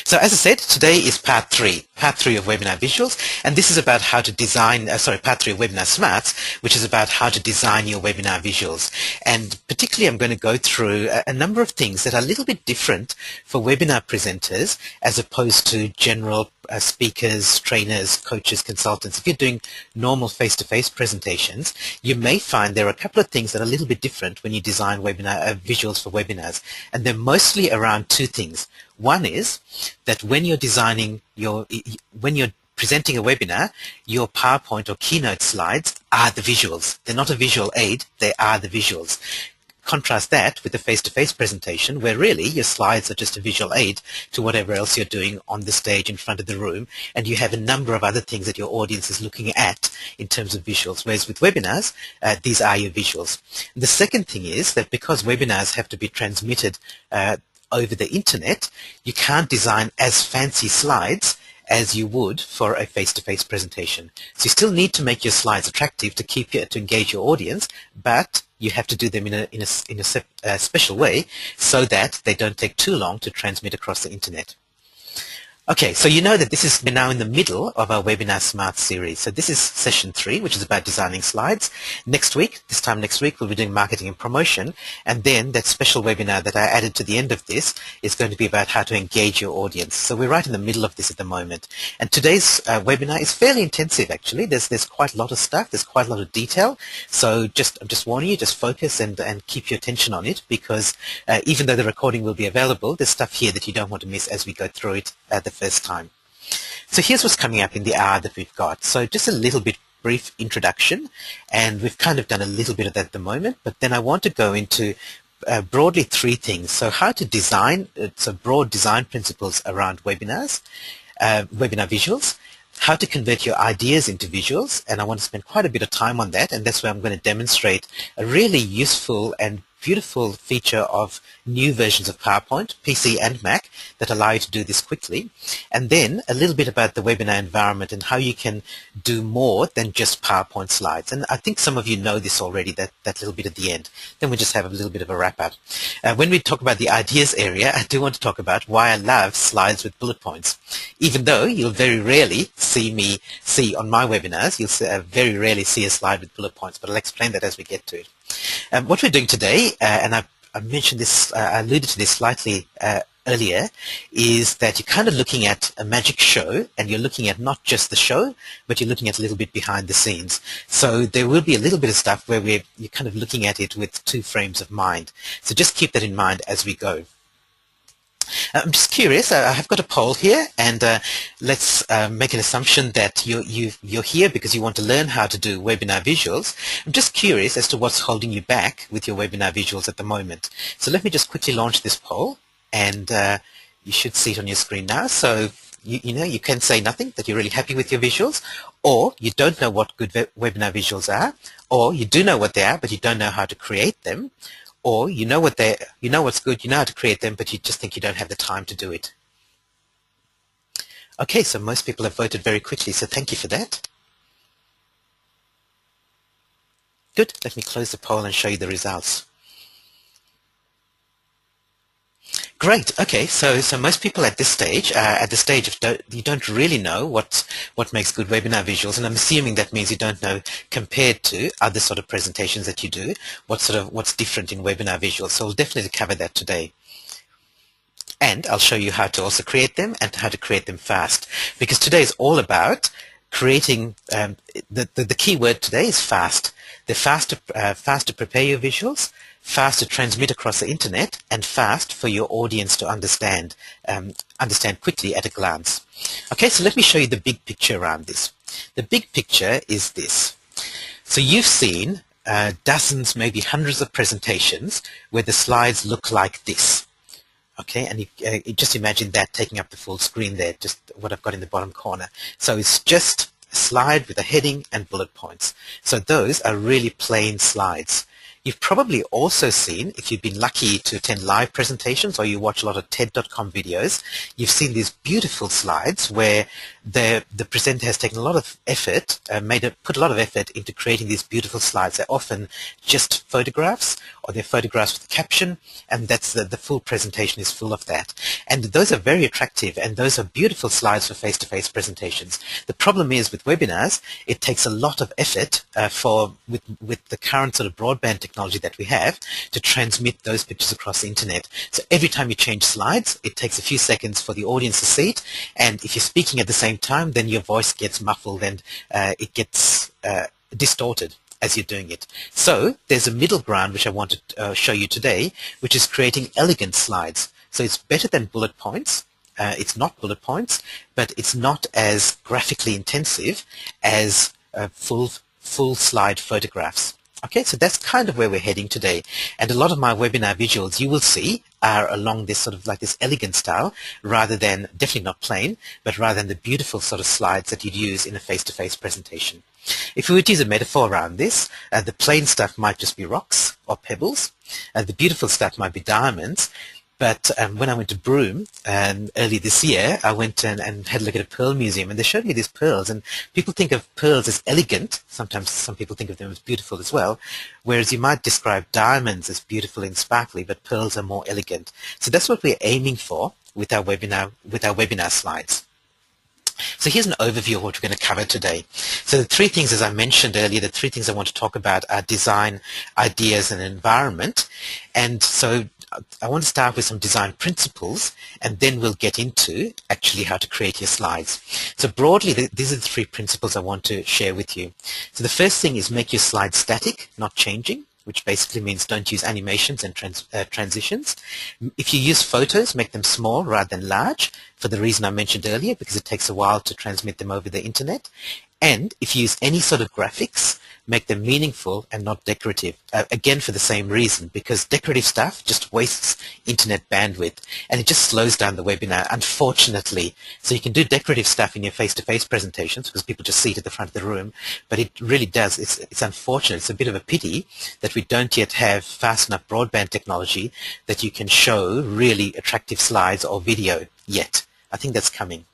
So as I said, today is part three of Webinar Visuals, and this is about how to design, part three of Webinar Smarts, which is about how to design your webinar visuals. And particularly I'm going to go through a number of things that are a little bit different for webinar presenters as opposed to general speakers, trainers, coaches, consultants. If you're doing normal face-to-face presentations, you may find there are a couple of things that are a little bit different when you design webinar visuals for webinars, and they're mostly around two things. One is that when you're designing when you're presenting a webinar, your PowerPoint or Keynote slides are the visuals. They're not a visual aid, they are the visuals. Contrast that with a face-to-face presentation where really your slides are just a visual aid to whatever else you're doing on the stage in front of the room, and you have a number of other things that your audience is looking at in terms of visuals, whereas with webinars, these are your visuals. And the second thing is that because webinars have to be transmitted over the internet, you can't design as fancy slides as you would for a face-to-face presentation. So you still need to make your slides attractive to engage your audience, but you have to do them in a special way so that they don't take too long to transmit across the internet. Okay, so you know that we're now in the middle of our Webinar Smart series. So this is session 3, which is about designing slides. This time next week, we'll be doing marketing and promotion. And then that special webinar that I added to the end of this is going to be about how to engage your audience. So we're right in the middle of this at the moment. And today's webinar is fairly intensive, actually. There's quite a lot of stuff. There's quite a lot of detail. So I'm just warning you, just focus and keep your attention on it, because even though the recording will be available, there's stuff here that you don't want to miss as we go through it the first time. So here's what's coming up in the hour that we've got. So just a little bit brief introduction, and we've kind of done a little bit of that at the moment, but then I want to go into broadly 3 things. So how to design, so broad design principles around webinars, webinar visuals, how to convert your ideas into visuals, and I want to spend quite a bit of time on that, and that's where I'm going to demonstrate a really useful and beautiful feature of new versions of PowerPoint, PC and Mac, that allow you to do this quickly. And then a little bit about the webinar environment and how you can do more than just PowerPoint slides. And I think some of you know this already, that little bit at the end. Then we just have a little bit of a wrap up. When we talk about the ideas area, I do want to talk about why I love slides with bullet points. Even though you'll very rarely see on my webinars, you'll very rarely see a slide with bullet points, but I'll explain that as we get to it. What we're doing today, and I mentioned this, I alluded to this slightly earlier, is that you're kind of looking at a magic show, and you're looking at not just the show, but you're looking at a little bit behind the scenes. So there will be a little bit of stuff where you're kind of looking at it with 2 frames of mind. So just keep that in mind as we go. I'm just curious, I have got a poll here, and let's make an assumption that you're here because you want to learn how to do webinar visuals. I'm just curious as to what's holding you back with your webinar visuals at the moment. So let me just quickly launch this poll, and you should see it on your screen now. So you can say nothing, that you're really happy with your visuals, or you don't know what good webinar visuals are, or you do know what they are but you don't know how to create them, or you know what's good, you know how to create them, but you just think you don't have the time to do it. Okay, so most people have voted very quickly, so thank you for that. Good, let me close the poll and show you the results. Great. Okay. So most people at this stage, at the stage of you don't really know what makes good webinar visuals, and I'm assuming that means you don't know, compared to other sort of presentations that you do, what's different in webinar visuals. So we'll definitely cover that today. And I'll show you how to also create them and how to create them fast, because today is all about creating. The key word today is fast. They're fast to prepare your visuals, fast to transmit across the internet, and fast for your audience to understand quickly at a glance. Okay, so let me show you the big picture around this. The big picture is this. So you've seen dozens, maybe hundreds of presentations where the slides look like this. Okay, and you just imagine that taking up the full screen there, just what I've got in the bottom corner. So it's just a slide with a heading and bullet points. So those are really plain slides. You've probably also seen, if you've been lucky to attend live presentations or you watch a lot of TED.com videos, you've seen these beautiful slides where the presenter has taken a lot of effort, put a lot of effort into creating these beautiful slides. They're often just photographs, or they're photographs with a caption, and that's the full presentation is full of that. And those are very attractive, and those are beautiful slides for face-to-face presentations. The problem is with webinars, it takes a lot of effort with the current sort of broadband technology that we have to transmit those pictures across the internet. So every time you change slides, it takes a few seconds for the audience to see it, and if you're speaking at the same time, then your voice gets muffled and it gets distorted as you're doing it. So there's a middle ground which I want to show you today, which is creating elegant slides. So it's better than bullet points. It's not bullet points, but it's not as graphically intensive as full slide photographs. Okay, so that's kind of where we're heading today. And a lot of my webinar visuals you will see are along this sort of like this elegant style, rather than, definitely not plain, but rather than the beautiful sort of slides that you'd use in a face-to-face presentation. If we were to use a metaphor around this, the plain stuff might just be rocks or pebbles. The beautiful stuff might be diamonds. But when I went to Broome early this year, I went and had a look at a pearl museum, and they showed me these pearls. And people think of pearls as elegant. Sometimes some people think of them as beautiful as well, whereas you might describe diamonds as beautiful and sparkly, but pearls are more elegant. So that's what we're aiming for with our webinar slides. So here's an overview of what we're going to cover today. So the three things, as I mentioned earlier, the three things I want to talk about are design, ideas, and environment. And so I want to start with some design principles, and then we'll get into actually how to create your slides. So broadly, these are the three principles I want to share with you. So the first thing is make your slides static, not changing, which basically means don't use animations and transitions. If you use photos, make them small rather than large, for the reason I mentioned earlier, because it takes a while to transmit them over the internet. And if you use any sort of graphics, make them meaningful and not decorative. Again, for the same reason, because decorative stuff just wastes internet bandwidth and it just slows down the webinar, unfortunately. So you can do decorative stuff in your face-to-face presentations because people just see it at the front of the room, but it really does. It's unfortunate. It's a bit of a pity that we don't yet have fast enough broadband technology that you can show really attractive slides or video yet. I think that's coming.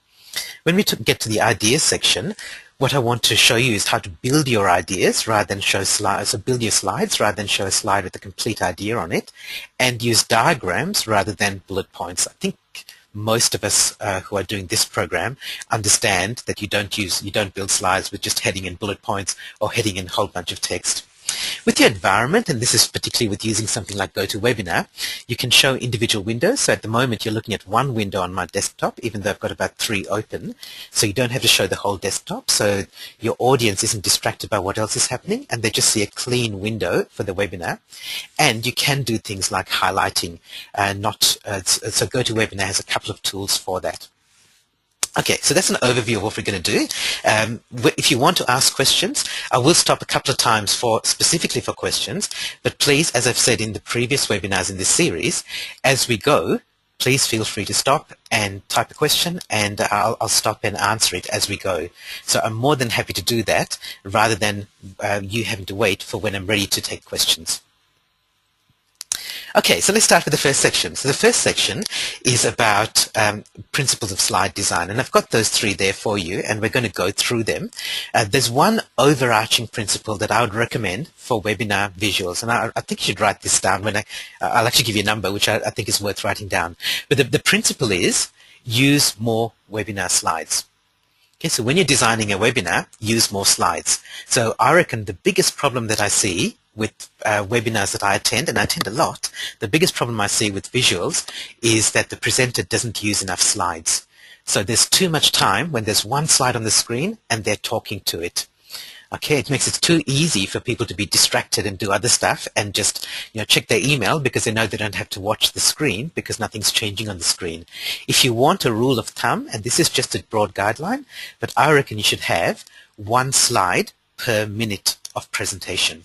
When we get to the ideas section, what I want to show you is how to build your ideas rather than show slides. So build your slides rather than show a slide with a complete idea on it, and use diagrams rather than bullet points. I think most of us who are doing this program understand that you don't build slides with just heading and bullet points or heading in a whole bunch of text. With your environment, and this is particularly with using something like GoToWebinar, you can show individual windows. So at the moment you're looking at one window on my desktop, even though I've got about 3 open. So you don't have to show the whole desktop, so your audience isn't distracted by what else is happening, and they just see a clean window for the webinar. And you can do things like highlighting, so GoToWebinar has a couple of tools for that. Okay, so that's an overview of what we're going to do. If you want to ask questions, I will stop a couple of times specifically for questions, but please, as I've said in the previous webinars in this series, as we go, please feel free to stop and type a question, and I'll stop and answer it as we go. So I'm more than happy to do that, rather than you having to wait for when I'm ready to take questions. Okay, so let's start with the first section. So the first section is about principles of slide design, and I've got those 3 there for you, and we're going to go through them. There's one overarching principle that I would recommend for webinar visuals, and I think you should write this down. I'll actually give you a number, which I think is worth writing down. But the principle is use more webinar slides. Okay, so when you're designing a webinar, use more slides. So I reckon the biggest problem that I see with webinars that I attend, and I attend a lot, the biggest problem I see with visuals is that the presenter doesn't use enough slides. So there's too much time when there's one slide on the screen and they're talking to it. Okay, it makes it too easy for people to be distracted and do other stuff and just check their email because they know they don't have to watch the screen because nothing's changing on the screen. If you want a rule of thumb, and this is just a broad guideline, but I reckon you should have 1 slide per minute of presentation.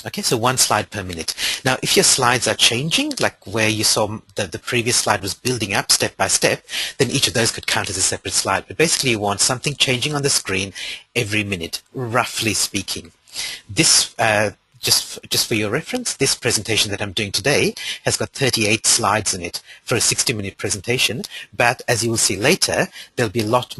Okay, so 1 slide per minute. Now, if your slides are changing, like where you saw the previous slide was building up step by step, then each of those could count as a separate slide. But basically, you want something changing on the screen every minute, roughly speaking. This just for your reference, this presentation that I'm doing today has got 38 slides in it for a 60-minute presentation. But as you will see later, there'll be a lot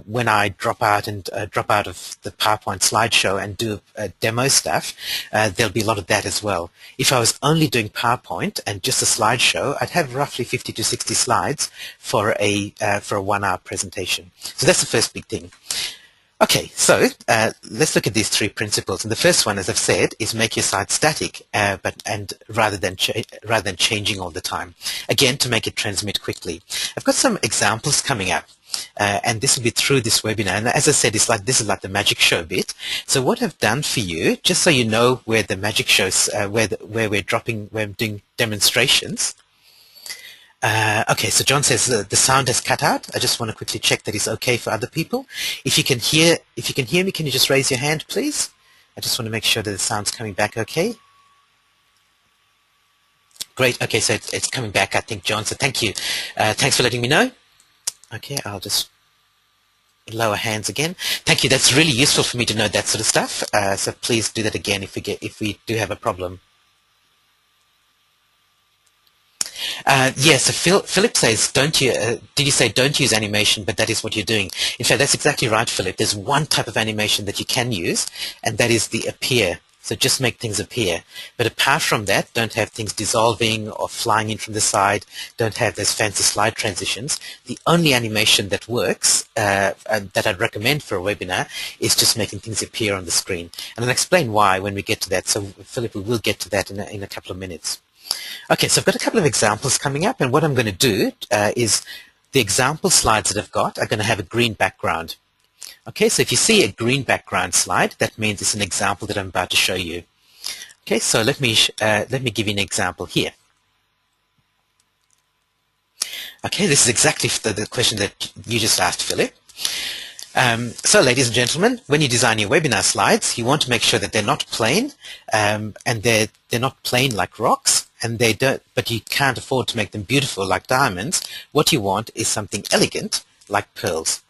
when I drop out of the PowerPoint slideshow and do demo stuff. There'll be a lot of that as well. If I was only doing PowerPoint and just a slideshow, I'd have roughly 50 to 60 slides for a 1-hour presentation. So that's the first big thing. Okay, so let's look at these 3 principles. And the first one, as I've said, is make your site static, rather than changing all the time. Again, to make it transmit quickly. I've got some examples coming up, and this will be through this webinar. And as I said, this is like the magic show bit. So what I've done for you, just so you know where the magic shows, where I'm doing demonstrations. Okay, so John says the sound has cut out. I just want to quickly check that it's okay for other people. If you can hear me, can you just raise your hand, please? I just want to make sure that the sound's coming back okay. Great. Okay, so it's coming back, I think, John. So thank you. Thanks for letting me know. Okay, I'll just lower hands again. Thank you. That's really useful for me to know that sort of stuff. So please do that again if we do have a problem. Yes, so Philip says, did you say don't use animation, but that is what you're doing? In fact, that's exactly right, Philip. There's one type of animation that you can use, and that is the appear. So just make things appear. But apart from that, don't have things dissolving or flying in from the side. Don't have those fancy slide transitions. The only animation that works, and that I'd recommend for a webinar, is just making things appear on the screen. And I'll explain why when we get to that. So Philip, we will get to that in a couple of minutes. Okay, so I've got a couple of examples coming up, and what I'm going to do is the example slides that I've got are going to have a green background. Okay, so if you see a green background slide, that means it's an example that I'm about to show you. Okay, so let me give you an example here. Okay, this is exactly the question that you just asked, Philip. So, ladies and gentlemen, when you design your webinar slides, you want to make sure that they're not plain, and they're not plain like rocks, and but you can't afford to make them beautiful like diamonds. What you want is something elegant like pearls.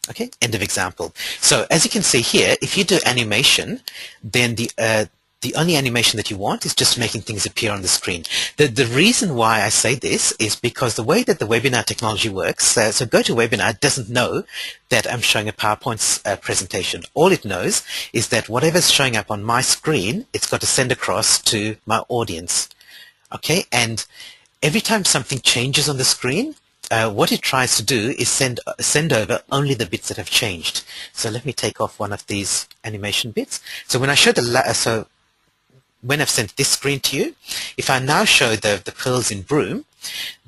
Okay, end of example. So, as you can see here, if you do animation, then the only animation that you want is just making things appear on the screen. The reason why I say this is because the way that the webinar technology works, so GoToWebinar doesn't know that I'm showing a PowerPoint presentation. All it knows is that whatever's showing up on my screen, it's got to send across to my audience. Okay, and every time something changes on the screen, what it tries to do is send over only the bits that have changed. So let me take off one of these animation bits. So when I show when I've sent this screen to you, if I now show the pearls in Broome,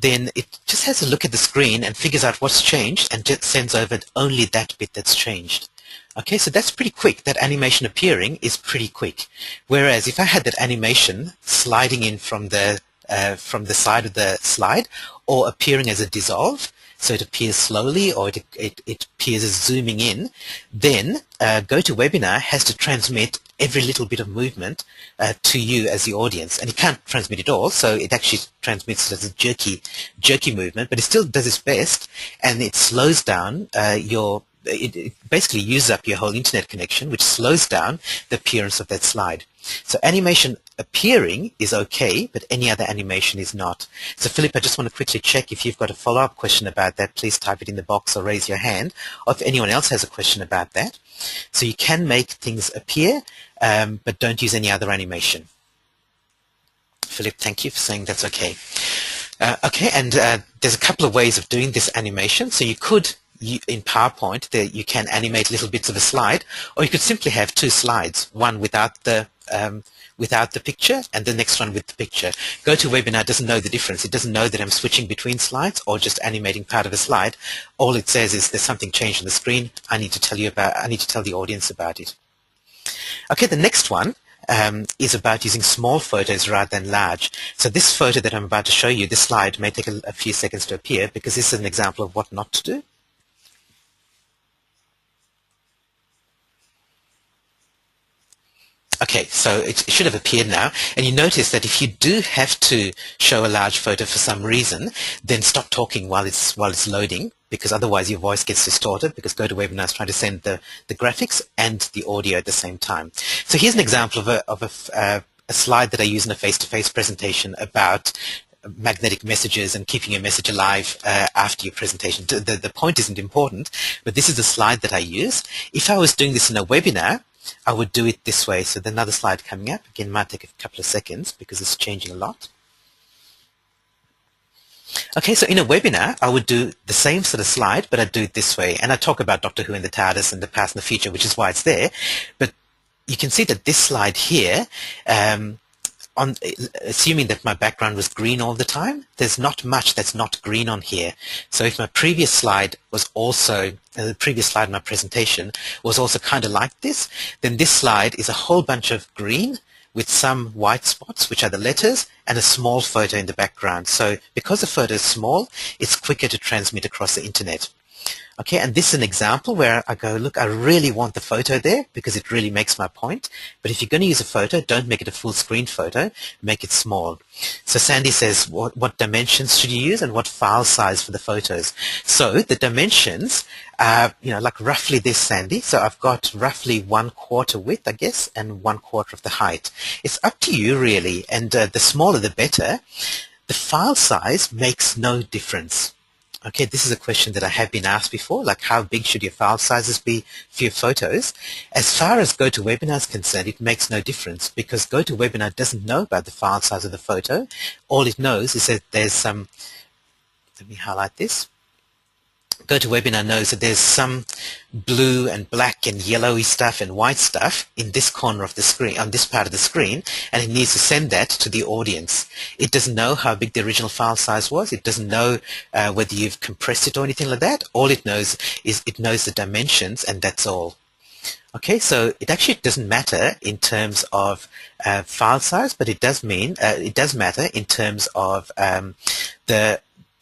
then it just has a look at the screen and figures out what's changed and just sends over only that bit that's changed. Okay, so that's pretty quick. That animation appearing is pretty quick. Whereas if I had that animation sliding in from the side of the slide or appearing as a dissolve, so it appears slowly or it appears as zooming in, then GoToWebinar has to transmit every little bit of movement to you as the audience. And it can't transmit it all, so it actually transmits it as a jerky movement, but it still does its best, and it slows down it basically uses up your whole internet connection, which slows down the appearance of that slide. So animation appearing is okay, but any other animation is not. So Philip, I just want to quickly check if you've got a follow-up question about that. Please type it in the box or raise your hand, or if anyone else has a question about that. So you can make things appear, but don't use any other animation. Philip, thank you for saying that's okay. Okay, and there's a couple of ways of doing this animation. So you could, in PowerPoint, you can animate little bits of a slide, or you could simply have 2 slides, one without the picture and the next one with the picture. GoToWebinar doesn't know the difference. It doesn't know that I'm switching between slides or just animating part of a slide. All it says is there's something changed on the screen. I need to tell the audience about it. Okay, the next one is about using small photos rather than large. So this photo that I'm about to show you, this slide, may take a few seconds to appear because this is an example of what not to do. Okay, so it should have appeared now, and you notice that if you do have to show a large photo for some reason, then stop talking while it's loading, because otherwise your voice gets distorted, because GoToWebinar is trying to send the graphics and the audio at the same time. So here's an example of a slide that I use in a face-to-face presentation about magnetic messages and keeping your message alive after your presentation. The point isn't important, but this is the slide that I use. If I was doing this in a webinar, I would do it this way. So another slide coming up. Again, might take a couple of seconds because it's changing a lot. Okay, so in a webinar, I would do the same sort of slide, but I'd do it this way. And I talk about Doctor Who and the TARDIS and the past and the future, which is why it's there. But you can see that this slide here, assuming that my background was green all the time, there's not much that's not green on here. So if my previous slide was also, the previous slide in my presentation was also kind of like this, then this slide is a whole bunch of green with some white spots, which are the letters, and a small photo in the background. So because the photo is small, it's quicker to transmit across the internet. Okay, and this is an example where I go, look, I really want the photo there because it really makes my point. But if you're going to use a photo, don't make it a full screen photo, make it small. So Sandy says, what dimensions should you use and what file size for the photos? So the dimensions are, like roughly this, Sandy. So I've got roughly 1/4 width, I guess, and 1/4 of the height. It's up to you, really, and the smaller the better. The file size makes no difference. Okay, this is a question that I have been asked before, like how big should your file sizes be for your photos? As far as GoToWebinar is concerned, it makes no difference because GoToWebinar doesn't know about the file size of the photo. All it knows is that there's some, let me highlight this. GoToWebinar knows that there's some blue and black and yellowy stuff and white stuff in this corner of the screen, on this part of the screen, and it needs to send that to the audience. It doesn't know how big the original file size was. It doesn't know whether you've compressed it or anything like that. All it knows is it knows the dimensions, and that's all. Okay, so it actually doesn't matter in terms of file size, but it does mean it does matter in terms of the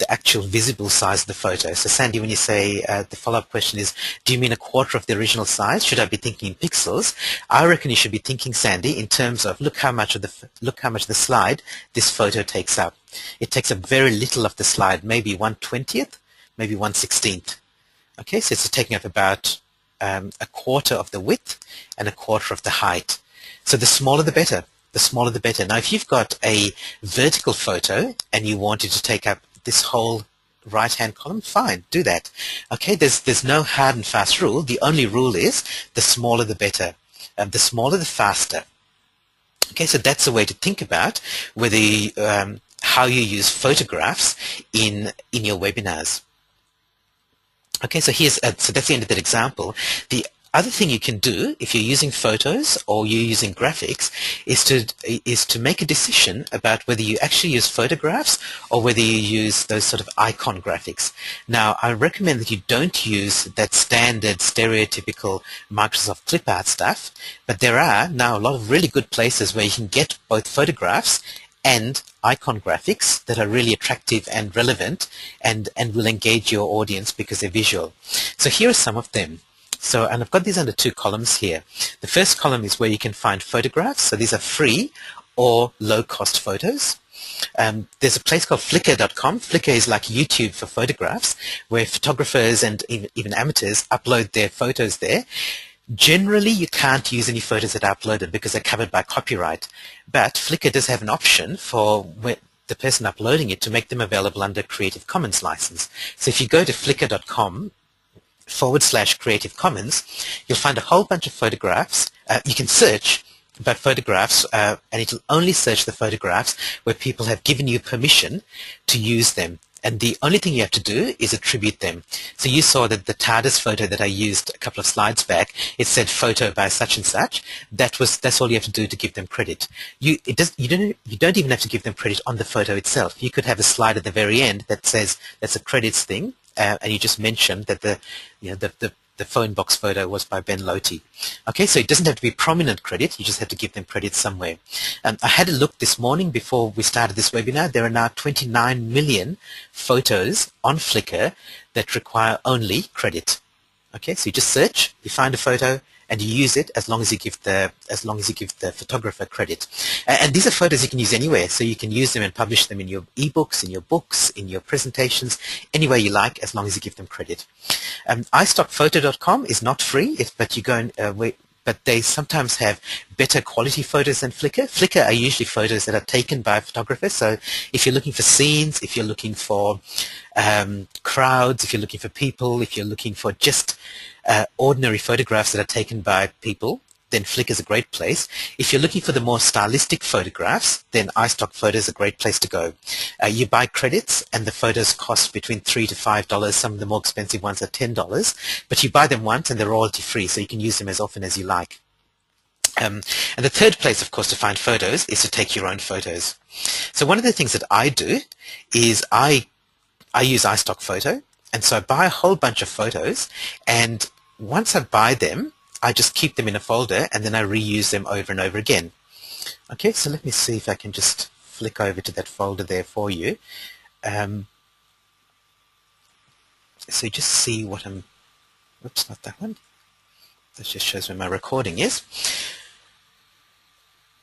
actual visible size of the photo. So Sandy, when you say the follow-up question is, do you mean 1/4 of the original size? Should I be thinking in pixels? I reckon you should be thinking, Sandy, in terms of look how much of the slide this photo takes up. It takes up very little of the slide, maybe 1/20th, maybe 1/16th. Okay, so it's taking up about 1/4 of the width and 1/4 of the height. So the smaller the better. The smaller the better. Now, if you've got a vertical photo and you want it to take up this whole right-hand column, fine, do that. Okay, there's no hard and fast rule. The only rule is the smaller the better. The smaller the faster. Okay, so that's a way to think about whether how you use photographs in your webinars. Okay, so so that's the end of that example. The other thing you can do if you're using photos or you're using graphics is to make a decision about whether you actually use photographs or whether you use those sort of icon graphics. Now, I recommend that you don't use that standard stereotypical Microsoft clip art stuff, but there are now a lot of really good places where you can get both photographs and icon graphics that are really attractive and relevant and will engage your audience because they're visual. So here are some of them. So, and I've got these under 2 columns here. The first column is where you can find photographs. So these are free or low-cost photos. There's a place called Flickr.com. Flickr is like YouTube for photographs, where photographers and even amateurs upload their photos there. Generally, you can't use any photos that are uploaded because they're covered by copyright. But Flickr does have an option for the person uploading it to make them available under Creative Commons license. So if you go to flickr.com/Creative Commons, you'll find a whole bunch of photographs. You can search about photographs, and it'll only search the photographs where people have given you permission to use them. And the only thing you have to do is attribute them. So you saw that the TARDIS photo that I used a couple of slides back, it said photo by such and such. That's all you have to do to give them credit. You don't even have to give them credit on the photo itself. You could have a slide at the very end that says that's a credits thing, and you just mention that the phone box photo was by Ben Loti. Okay, so it doesn't have to be prominent credit, you just have to give them credit somewhere. I had a look this morning before we started this webinar. There are now 29 million photos on Flickr that require only credit. Okay, so you just search, you find a photo, and you use it as long as you give the photographer credit. And these are photos you can use anywhere, so you can use them and publish them in your ebooks, in your books, in your presentations, anywhere you like, as long as you give them credit. iStockPhoto.com is not free, but you go and but they sometimes have better quality photos than Flickr. Flickr are usually photos that are taken by photographers. So if you're looking for scenes, if you're looking for crowds, if you're looking for people, if you're looking for just ordinary photographs that are taken by people, then Flickr is a great place. If you're looking for the more stylistic photographs, then iStock Photo is a great place to go. You buy credits, and the photos cost between $3 to $5. Some of the more expensive ones are $10, but you buy them once and they're royalty-free, so you can use them as often as you like. And the third place, of course, to find photos is to take your own photos. So one of the things that I do is I use iStock Photo, and so I buy a whole bunch of photos, and once I buy them, I just keep them in a folder, and then I reuse them over and over again. Okay, so let me see if I can just flick over to that folder there for you. So you just see what I'm, oops, not that one. That just shows where my recording is.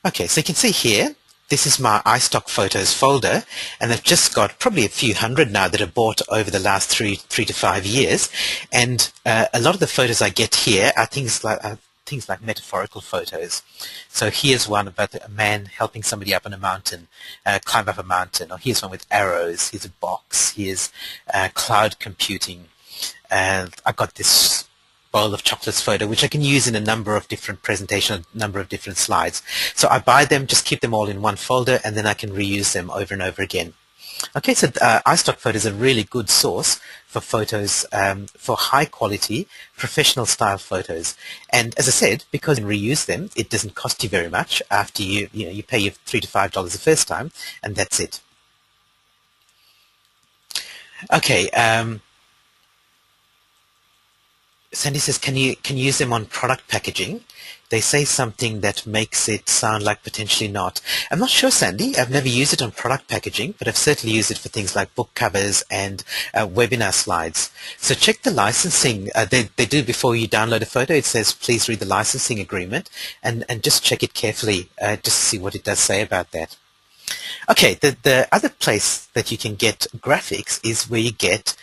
Okay, so you can see here, this is my iStock Photos folder, and I've just got probably a few hundred now that are bought over the last three to 5 years. And a lot of the photos I get here are things like metaphorical photos. So here's one about a man helping somebody up on a mountain, climb up a mountain. Or here's one with arrows. Here's a box. Here's cloud computing. And I got this bowl of chocolates photo, which I can use in a number of different presentations, a number of different slides. So I buy them, just keep them all in one folder, and then I can reuse them over and over again. Okay, so iStock Photo is a really good source for photos, for high quality, professional style photos. And as I said, because you can reuse them, it doesn't cost you very much after you pay your $3 to $5 the first time, and that's it. Okay, Sandy says, can you use them on product packaging? They say something that makes it sound like potentially not. I'm not sure, Sandy. I've never used it on product packaging, but I've certainly used it for things like book covers and webinar slides. So check the licensing. They do before you download a photo. It says, please read the licensing agreement, and just check it carefully just to see what it does say about that. Okay, the other place that you can get graphics is where you get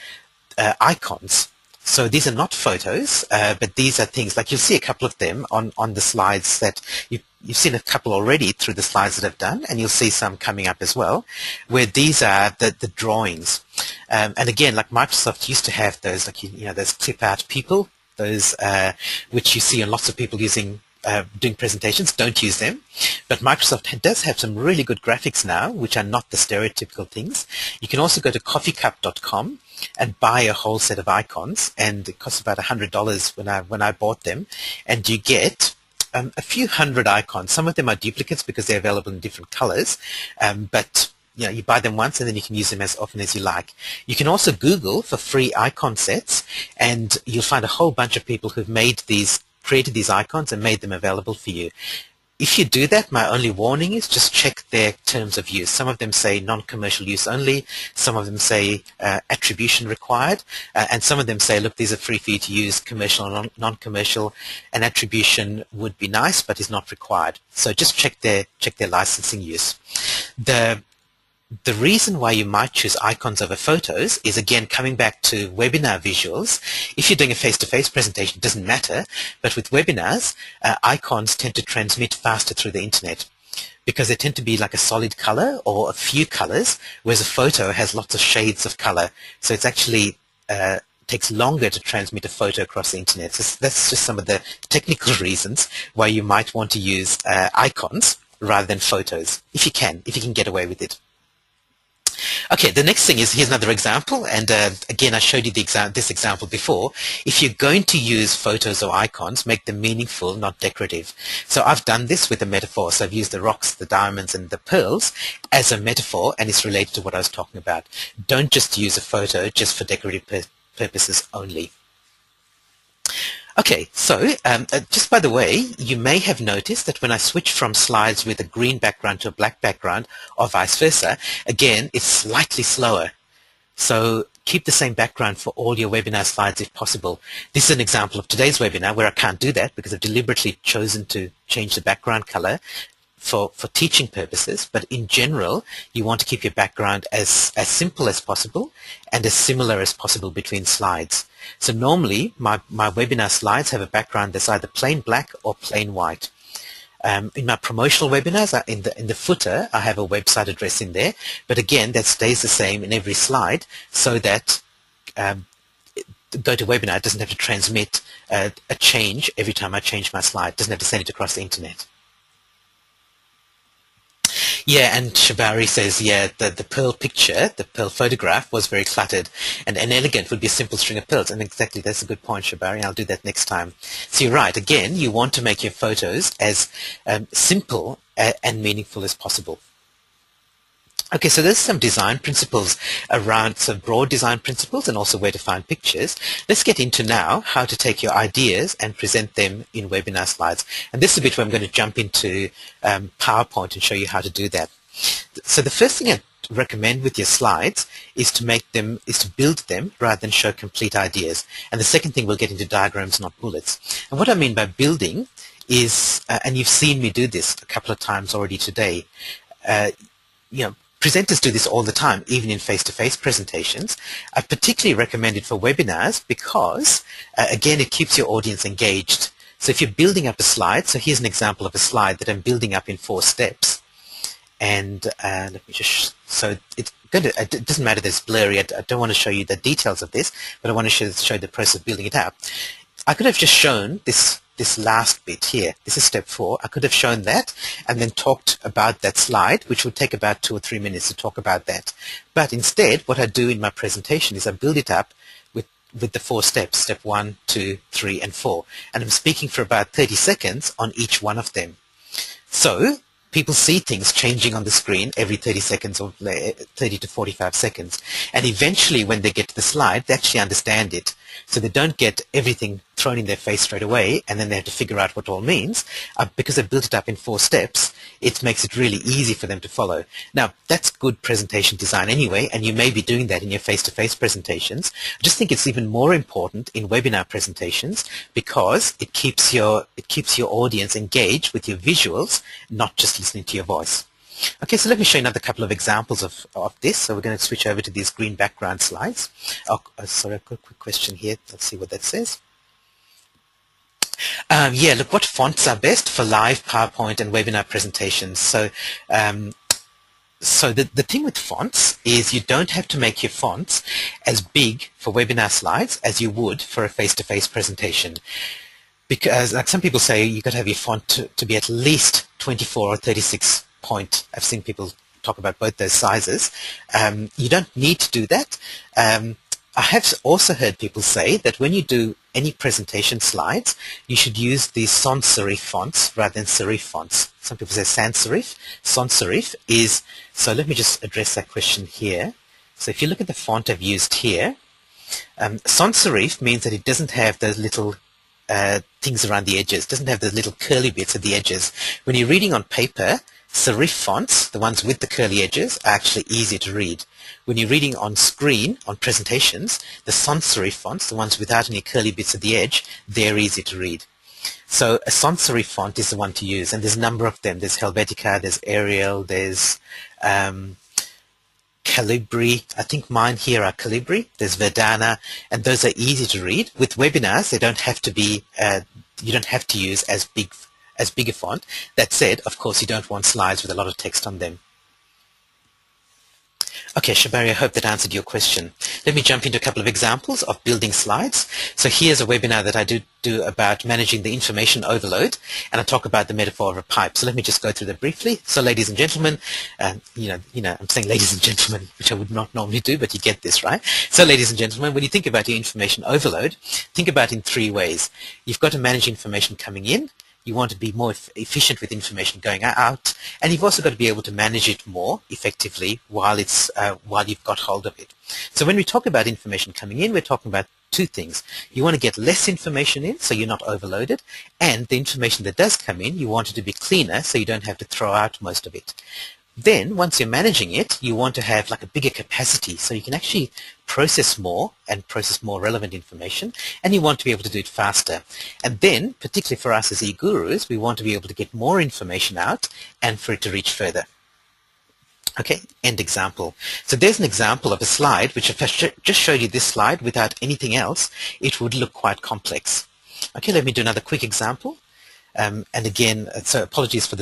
icons. So these are not photos, but these are things, like you'll see a couple of them on the slides that you've seen a couple already through the slides that I've done, and you'll see some coming up as well, where these are the drawings. And again, like Microsoft used to have those, like, those clip out people, those which you see lots of people using doing presentations. Don't use them. But Microsoft does have some really good graphics now, which are not the stereotypical things. You can also go to coffeecup.com and buy a whole set of icons, and it costs about $100 when I bought them, and you get a few hundred icons. Some of them are duplicates because they're available in different colors, but you buy them once and then you can use them as often as you like. You can also Google for free icon sets, and you'll find a whole bunch of people who've created these icons and made them available for you. If you do that, my only warning is just check their terms of use. Some of them say non-commercial use only, some of them say attribution required, and some of them say, look, these are free for you to use, commercial or non-commercial, and attribution would be nice but is not required. So just check their licensing use. The reason why you might choose icons over photos is, again, coming back to webinar visuals. If you're doing a face-to-face presentation, it doesn't matter, but with webinars, icons tend to transmit faster through the internet because they tend to be like a solid color or a few colors, whereas a photo has lots of shades of color. So it's actually takes longer to transmit a photo across the internet. So that's just some of the technical reasons why you might want to use icons rather than photos, if you can get away with it. Okay, the next thing is, here's another example, and again, I showed you this example before. If you're going to use photos or icons, make them meaningful, not decorative. So I've done this with a metaphor. So I've used the rocks, the diamonds, and the pearls as a metaphor, and it's related to what I was talking about. Don't just use a photo just for decorative purposes only. Okay, so just by the way, you may have noticed that when I switch from slides with a green background to a black background, or vice versa, again, it's slightly slower. So keep the same background for all your webinar slides if possible. This is an example of today's webinar where I can't do that because I've deliberately chosen to change the background color for teaching purposes, but in general, you want to keep your background as simple as possible and as similar as possible between slides. So normally, my webinar slides have a background that's either plain black or plain white. In my promotional webinars, in the footer, I have a website address in there, but again, that stays the same in every slide so that GoToWebinar doesn't have to transmit a change every time I change my slide. It doesn't have to send it across the internet. Yeah, and Shabari says, yeah, the pearl picture, the pearl photograph was very cluttered, and elegant would be a simple string of pearls. And exactly, that's a good point, Shabari. I'll do that next time. So you're right. Again, you want to make your photos as simple and meaningful as possible. Okay, so there's some design principles around some broad design principles and also where to find pictures. Let's get into now how to take your ideas and present them in webinar slides. And this is a bit where I'm going to jump into PowerPoint and show you how to do that. So the first thing I recommend with your slides is to build them rather than show complete ideas. And the second thing, we'll get into diagrams, not bullets. And what I mean by building is, and you've seen me do this a couple of times already today, presenters do this all the time, even in face-to-face presentations. I particularly recommend it for webinars because, again, it keeps your audience engaged. So if you're building up a slide, so here's an example of a slide that I'm building up in 4 steps. And let me just, so it doesn't matter that it's blurry. I don't want to show you the details of this, but I want to show the process of building it up. I could have just shown this last bit here. This is step 4. I could have shown that and then talked about that slide, which would take about 2 or 3 minutes to talk about that. But instead, what I do in my presentation is I build it up with the 4 steps, step 1, 2, 3, and 4. And I'm speaking for about 30 seconds on each one of them. So people see things changing on the screen every 30 seconds or 30 to 45 seconds. And eventually, when they get to the slide, they actually understand it. So they don't get everything thrown in their face straight away, and then they have to figure out what it all means. Because I built it up in 4 steps, it makes it really easy for them to follow. Now, that's good presentation design anyway, and you may be doing that in your face-to-face presentations. I just think it's even more important in webinar presentations because it keeps your audience engaged with your visuals, not just listening to your voice. Okay, so let me show you another couple of examples of this. So we're going to switch over to these green background slides. Sorry, I've got a quick question here. Let's see what that says. Yeah, look, what fonts are best for live PowerPoint and webinar presentations? So, the thing with fonts is you don't have to make your fonts as big for webinar slides as you would for a face-to-face presentation. Because, like some people say, you've got to have your font to be at least 24 or 36 point. I've seen people talk about both those sizes. You don't need to do that. I have also heard people say that when you do any presentation slides, you should use the sans serif fonts rather than serif fonts. Some people say sans serif. Sans serif is, so let me just address that question here. So if you look at the font I've used here, sans serif means that it doesn't have those little things around the edges, doesn't have those little curly bits at the edges. When you're reading on paper, serif fonts, the ones with the curly edges, are actually easier to read. When you're reading on screen, on presentations, the sans serif fonts, the ones without any curly bits at the edge, they're easier to read. So a sans serif font is the one to use, and there's a number of them. There's Helvetica, there's Arial, there's Calibri. I think mine here are Calibri. There's Verdana, and those are easy to read. With webinars, they don't have to be, you don't have to use as big a font. That said, of course, you don't want slides with a lot of text on them. Okay, Shabari, I hope that answered your question. Let me jump into a couple of examples of building slides. So here's a webinar that I do about managing the information overload, and I talk about the metaphor of a pipe. So let me just go through that briefly. So ladies and gentlemen, I'm saying ladies and gentlemen, which I would not normally do, but you get this, right? So ladies and gentlemen, when you think about your information overload, think about it in 3 ways. You've got to manage information coming in, you want to be more efficient with information going out, and you've also got to be able to manage it more effectively while you've got hold of it. So when we talk about information coming in, we're talking about 2 things. You want to get less information in so you're not overloaded, and the information that does come in, you want it to be cleaner so you don't have to throw out most of it. Then once you're managing it, you want to have like a bigger capacity so you can actually process more and process more relevant information, and you want to be able to do it faster. And then, particularly for us as e-gurus, we want to be able to get more information out and for it to reach further. Okay, end example. So there's an example of a slide, which if I just showed you this slide without anything else, it would look quite complex. Okay, let me do another quick example. And again, so apologies for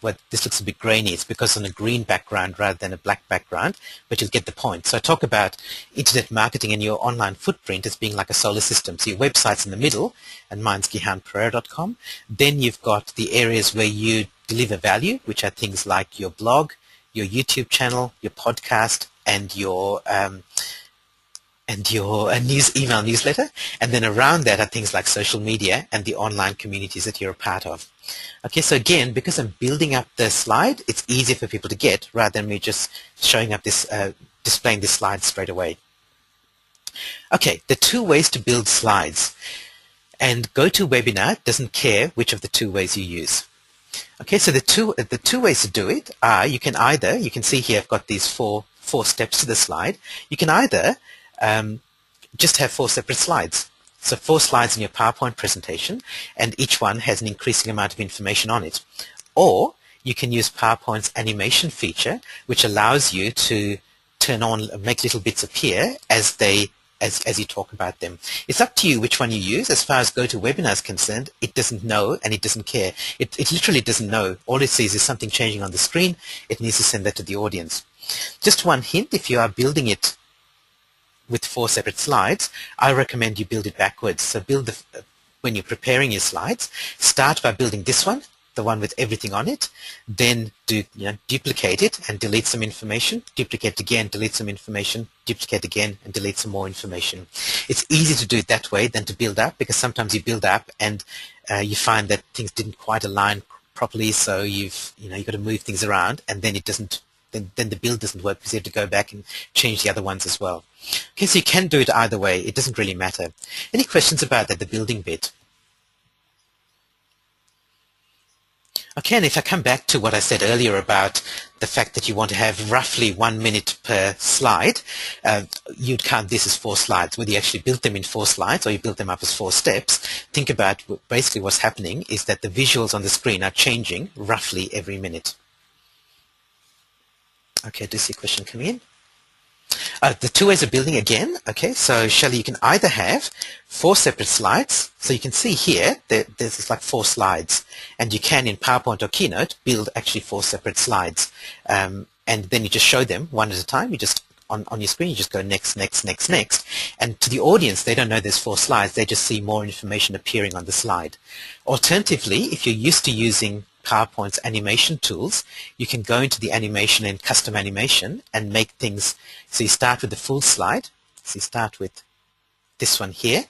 what this looks a bit grainy. It's because on a green background rather than a black background, but you'll get the point. So I talk about internet marketing and your online footprint as being like a solar system. So your website's in the middle, and mine's gihanpereira.com. Then you've got the areas where you deliver value, which are things like your blog, your YouTube channel, your podcast, and your email newsletter, and then around that are things like social media and the online communities that you're a part of. Okay, so again, because I'm building up the slide, it's easier for people to get rather than me just showing up this, displaying this slide straight away. Okay, the two ways to build slides, and GoToWebinar doesn't care which of the two ways you use. Okay, so the two ways to do it are you can see here I've got these four steps to the slide. You can either just have 4 separate slides. So 4 slides in your PowerPoint presentation, and each one has an increasing amount of information on it. Or you can use PowerPoint's animation feature, which allows you to turn on, make little bits appear as you talk about them. It's up to you which one you use. As far as GoToWebinar is concerned, it doesn't know and it doesn't care. It literally doesn't know. All it sees is something changing on the screen. It needs to send that to the audience. Just one hint, if you are building it with 4 separate slides, I recommend you build it backwards. So when you're preparing your slides, start by building this one, the one with everything on it, then duplicate it and delete some information, duplicate again, delete some information, duplicate again and delete some more information. It's easier to do it that way than to build up, because sometimes you build up and you find that things didn't quite align properly, so you've got to move things around, and then then the build doesn't work because you have to go back and change the other ones as well. Okay, so you can do it either way. It doesn't really matter. Any questions about that, the building bit? Okay, and if I come back to what I said earlier about the fact that you want to have roughly 1 minute per slide, you'd count this as 4 slides. Whether you actually built them in 4 slides or you built them up as 4 steps, think about basically what's happening is that the visuals on the screen are changing roughly every minute. Okay, I do see a question coming in. The 2 ways of building again. Okay, so Shelley, you can either have 4 separate slides. So you can see here that there's like 4 slides, and you can in PowerPoint or Keynote build actually 4 separate slides, and then you just show them one at a time. You just on your screen, you just go next, next, next, next, and to the audience, they don't know there's 4 slides. They just see more information appearing on the slide. Alternatively, if you're used to using PowerPoint's animation tools, you can go into the animation and custom animation and make things. So you start with the full slide. So you start with this one here,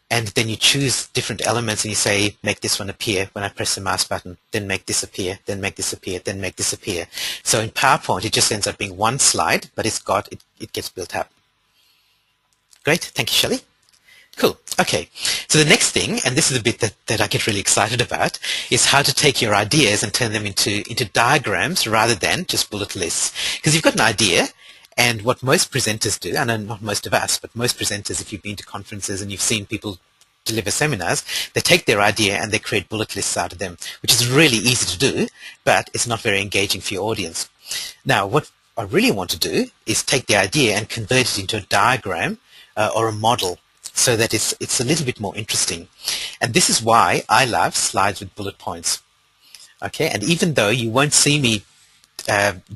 and then you choose different elements and you say, make this one appear when I press the mouse button, then make this appear, then make this appear, then make this appear. So in PowerPoint, it just ends up being 1 slide, but it gets built up. Great. Thank you, Shelley. Cool. Okay. So the next thing, and this is the bit that I get really excited about, is how to take your ideas and turn them into diagrams rather than just bullet lists. Because you've got an idea, and what most presenters do, and not most of us, but most presenters, if you've been to conferences and you've seen people deliver seminars, they take their idea and they create bullet lists out of them, which is really easy to do, but it's not very engaging for your audience. Now, what I really want to do is take the idea and convert it into a diagram or a model, so that it's a little bit more interesting. And this is why I love slides with bullet points. Okay, and even though you won't see me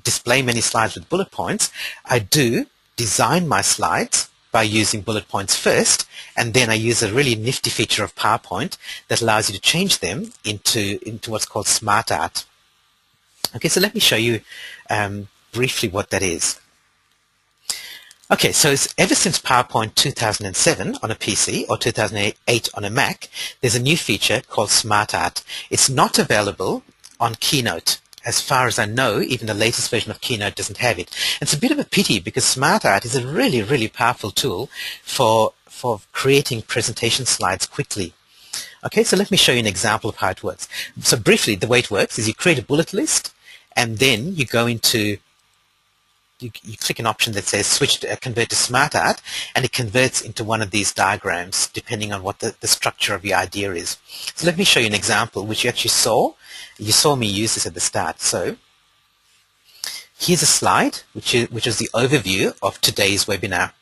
display many slides with bullet points, I do design my slides by using bullet points first, and then I use a really nifty feature of PowerPoint that allows you to change them into what's called Smart Art. Okay, so let me show you briefly what that is. Okay, so ever since PowerPoint 2007 on a PC or 2008 on a Mac, there's a new feature called Smart Art. It's not available on Keynote. As far as I know, even the latest version of Keynote doesn't have it. It's a bit of a pity because Smart Art is a really, really powerful tool for creating presentation slides quickly. Okay, so let me show you an example of how it works. So briefly, the way it works is you create a bullet list, and then you go into you click an option that says switch to, convert to SmartArt, and it converts into one of these diagrams depending on what the structure of your idea is. So let me show you an example which you actually saw. You saw me use this at the start. So here's a slide which is the overview of today's webinar.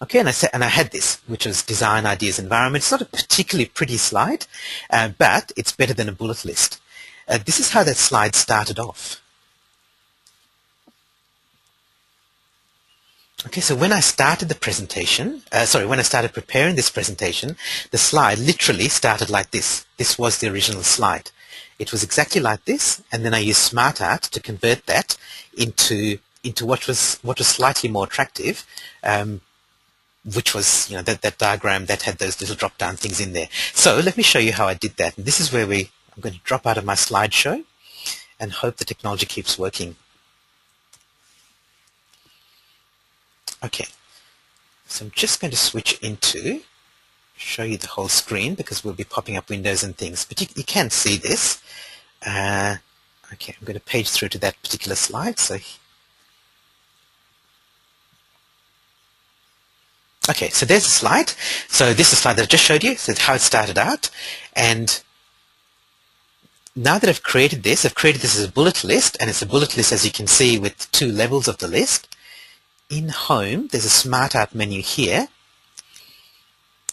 Okay, and I had this, which was design ideas environment. It's not a particularly pretty slide, but it's better than a bullet list. This is how that slide started off. Okay, so when I started the presentation, when I started preparing this presentation, the slide literally started like this. This was the original slide. It was exactly like this, and then I used SmartArt to convert that into what was slightly more attractive, which was that diagram that had those little drop-down things in there. So let me show you how I did that. And this is where I'm going to drop out of my slideshow and hope the technology keeps working. Okay, so I'm just going to switch into show you the whole screen because we'll be popping up windows and things, but you can see this. Okay, I'm going to page through to that particular slide. So, okay, so there's the slide. So this is the slide that I just showed you. So how it started out, and now that I've created this as a bullet list, and it's a bullet list as you can see with 2 levels of the list. In Home, there's a SmartArt menu here.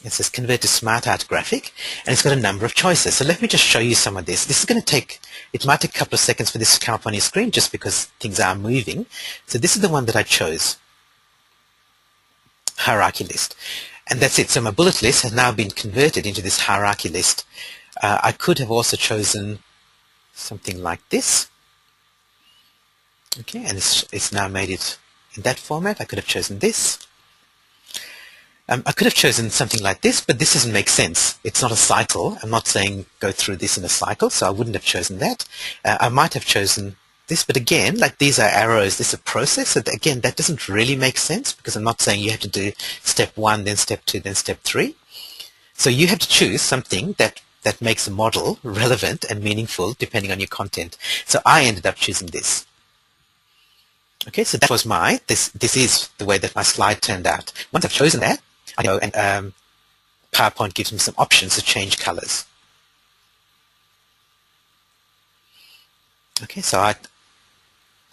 It says Convert to SmartArt Graphic, and it's got a number of choices. So let me just show you some of this. This is going to it might take a couple of seconds for this to come up on your screen just because things are moving. So this is the one that I chose, Hierarchy List. And that's it. So my bullet list has now been converted into this hierarchy list. I could have also chosen something like this. Okay, and it's now made it in that format. I could have chosen this. I could have chosen something like this, but this doesn't make sense. It's not a cycle. I'm not saying go through this in a cycle, so I wouldn't have chosen that. I might have chosen this, but again, like these are arrows, this is a process. So again, that doesn't really make sense because I'm not saying you have to do step 1, then step 2, then step 3. So you have to choose something that makes a model relevant and meaningful depending on your content. So I ended up choosing this. Okay, so that was this is the way that my slide turned out. Once I've chosen that, I go and PowerPoint gives me some options to change colors. Okay, so I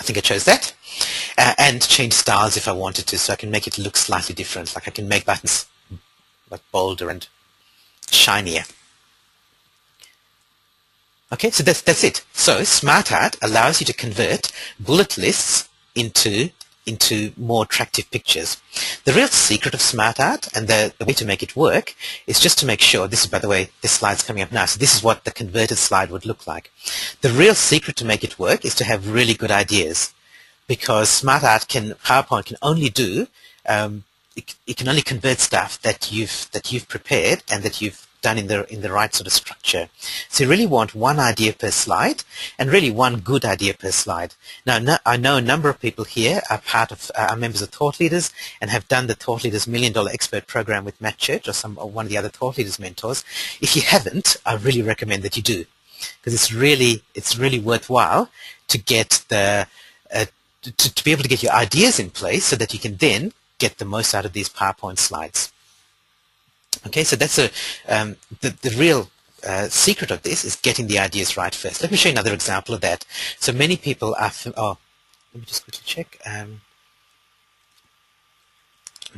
think I chose that. And change styles if I wanted to, so I can make it look slightly different. Like I can make buttons like bolder and shinier. Okay, so that's it. So SmartArt allows you to convert bullet lists into more attractive pictures. The real secret of SmartArt and the way to make it work is just to make sure, this is by the way, this slide's coming up now, so this is what the converted slide would look like. The real secret to make it work is to have really good ideas, because PowerPoint can only do, it can only convert stuff that you've prepared and that you've done in the right sort of structure. So you really want one idea per slide and really one good idea per slide. Now, I know a number of people here are members of Thought Leaders and have done the Thought Leaders $1 Million Expert Program with Matt Church or one of the other Thought Leaders mentors. If you haven't, I really recommend that you do, because it's really worthwhile to get to be able to get your ideas in place so that you can then get the most out of these PowerPoint slides. Okay, so that's the real secret of this is getting the ideas right first. Let me show you another example of that. So many people are, let me just quickly check. I'm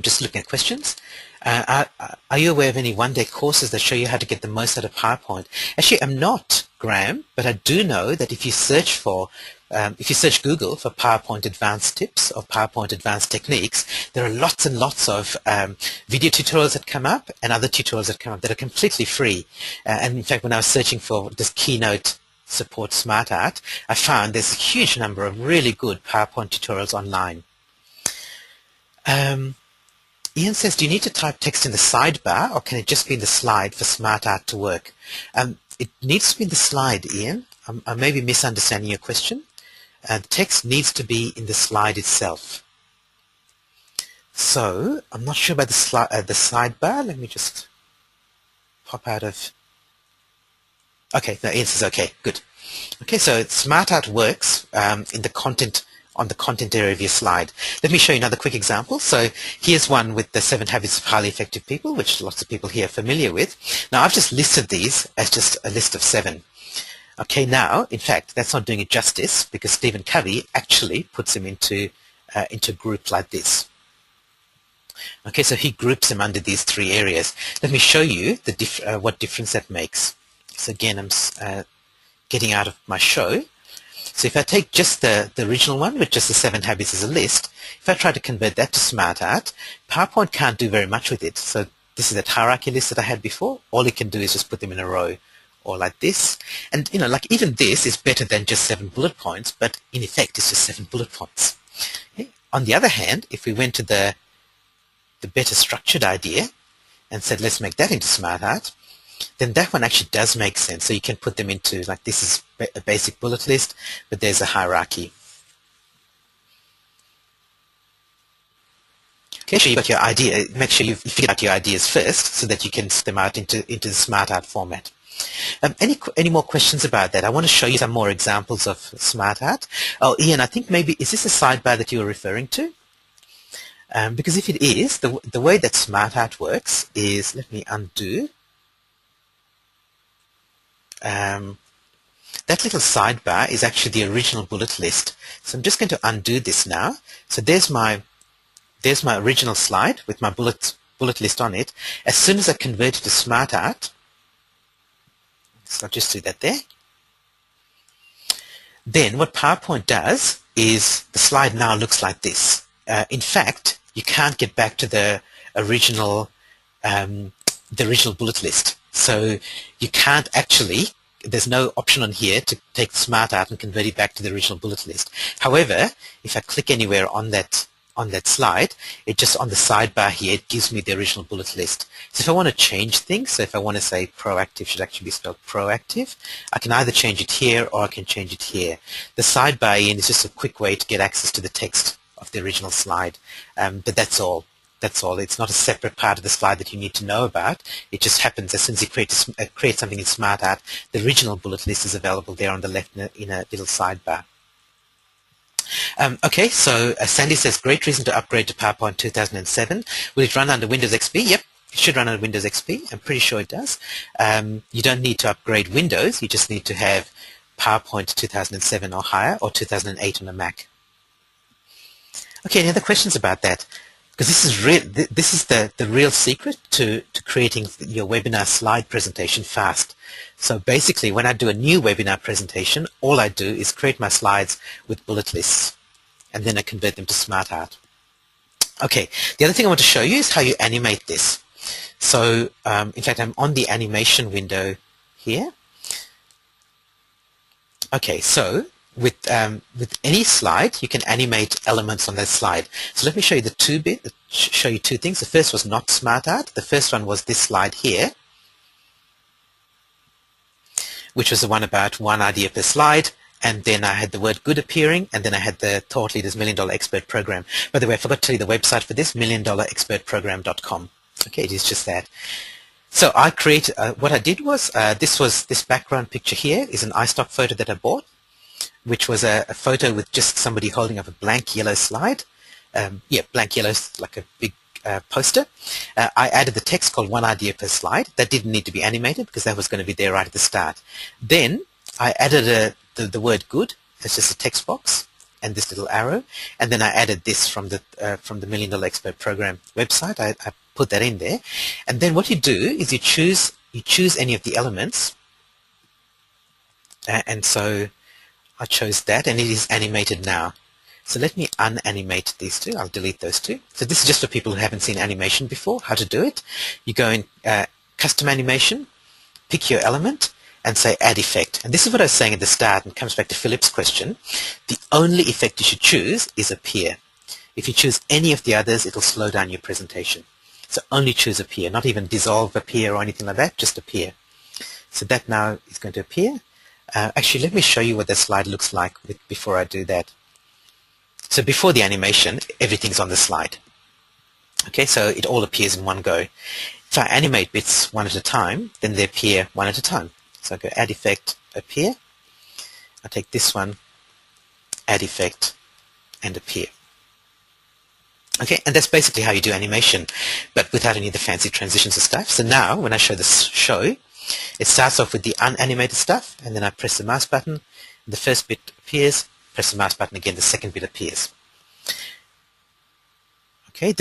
just looking at questions. Are you aware of any one-day courses that show you how to get the most out of PowerPoint? Actually, I'm not, Graham, but I do know that if you search Google for PowerPoint Advanced Tips or PowerPoint Advanced Techniques, there are lots and lots of video tutorials that come up and other tutorials that come up that are completely free. And in fact, when I was searching for this Keynote Support SmartArt, I found there's a huge number of really good PowerPoint tutorials online. Ian says, do you need to type text in the sidebar or can it just be in the slide for SmartArt to work? It needs to be in the slide, Ian. I may be misunderstanding your question. The text needs to be in the slide itself. So I'm not sure about the sidebar. Let me just pop out of. Okay, no, Ian says okay, good. Okay, so Smart Art works in the content on the content area of your slide. Let me show you another quick example. So here's one with the 7 habits of highly effective people, which lots of people here are familiar with. Now I've just listed these as just a list of 7. Okay, now, in fact, that's not doing it justice because Stephen Covey actually puts them into a group like this. Okay, so he groups them under these 3 areas. Let me show you what difference that makes. So again, I'm getting out of my show. So if I take just the original one with just the 7 habits as a list, if I try to convert that to Smart Art, PowerPoint can't do very much with it. So this is that hierarchy list that I had before. All it can do is just put them in a row or like this. And like even this is better than just 7 bullet points, but in effect it's just 7 bullet points. Okay. On the other hand, if we went to the better structured idea and said let's make that into Smart Art, then that one actually does make sense. So you can put them into, like, this is a basic bullet list, but there's a hierarchy. Okay, so you've got your idea. Make sure you figure out your ideas first so that you can set them out into the Smart Art format. Any more questions about that? I want to show you some more examples of Smart Art. Oh, Ian, I think maybe, is this a sidebar that you were referring to? Because if it is, the way that Smart Art works is, let me undo. That little sidebar is actually the original bullet list. So I'm just going to undo this now. So there's my original slide with my bullet list on it. As soon as I convert it to Smart Art, so I'll just do that there. Then what PowerPoint does is the slide now looks like this. In fact, you can't get back to the original bullet list. So you can't actually, there's no option on here to take Smart Art and convert it back to the original bullet list. However, if I click anywhere on that slide, it just on the sidebar here, it gives me the original bullet list. So if I want to change things, so if I want to say proactive should actually be spelled proactive, I can either change it here or I can change it here. The sidebar in is just a quick way to get access to the text of the original slide, but that's all. That's all. It's not a separate part of the slide that you need to know about. It just happens as soon as you create something in Smart Art, the original bullet list is available there on the left in a little sidebar. Okay, so Sandy says, great reason to upgrade to PowerPoint 2007. Will it run under Windows XP? Yep, it should run under Windows XP. I'm pretty sure it does. You don't need to upgrade Windows. You just need to have PowerPoint 2007 or higher, or 2008 on a Mac. Okay, any other questions about that? Because this is the real secret to creating your webinar slide presentation fast. So basically, when I do a new webinar presentation, all I do is create my slides with bullet lists, and then I convert them to Smart Art. Okay, the other thing I want to show you is how you animate this. So, in fact, I'm on the animation window here. Okay, so with any slide, you can animate elements on that slide. So let me show you two things. The first was not Smart Art. The first one was this slide here, which was the one about one idea per slide. And then I had the word good appearing, and then I had the Thought Leaders $1 Million Expert Program. By the way, I forgot to tell you the website for this, $1millionexpertprogram.com. Okay, it is just that. So I created, what I did was, this background picture here is an iStock photo that I bought, which was a photo with just somebody holding up a blank yellow slide. Blank yellow, like a big poster. I added the text called one idea per slide. That didn't need to be animated because that was going to be there right at the start. Then I added the word good. It's just a text box and this little arrow. And then I added this from the $1 Million Expert Program website. I put that in there. And then what you do is you choose any of the elements. And so I chose that, and it is animated now. So let me unanimate these two. I'll delete those two. So this is just for people who haven't seen animation before, how to do it. You go in Custom Animation, pick your element, and say Add Effect. And this is what I was saying at the start, and comes back to Philip's question. The only effect you should choose is Appear. If you choose any of the others, it'll slow down your presentation. So only choose Appear, not even Dissolve, Appear, or anything like that, just Appear. So that now is going to appear. Actually, let me show you what the slide looks like before I do that. So before the animation, everything's on the slide. Okay, so it all appears in one go. If I animate bits one at a time, then they appear one at a time. So I go Add Effect, Appear. I take this one, add effect, and appear. Okay, and that's basically how you do animation, but without any of the fancy transitions and stuff. So now, when I show this show, it starts off with the unanimated stuff, and then I press the mouse button, the first bit appears, press the mouse button again, the second bit appears. Okay,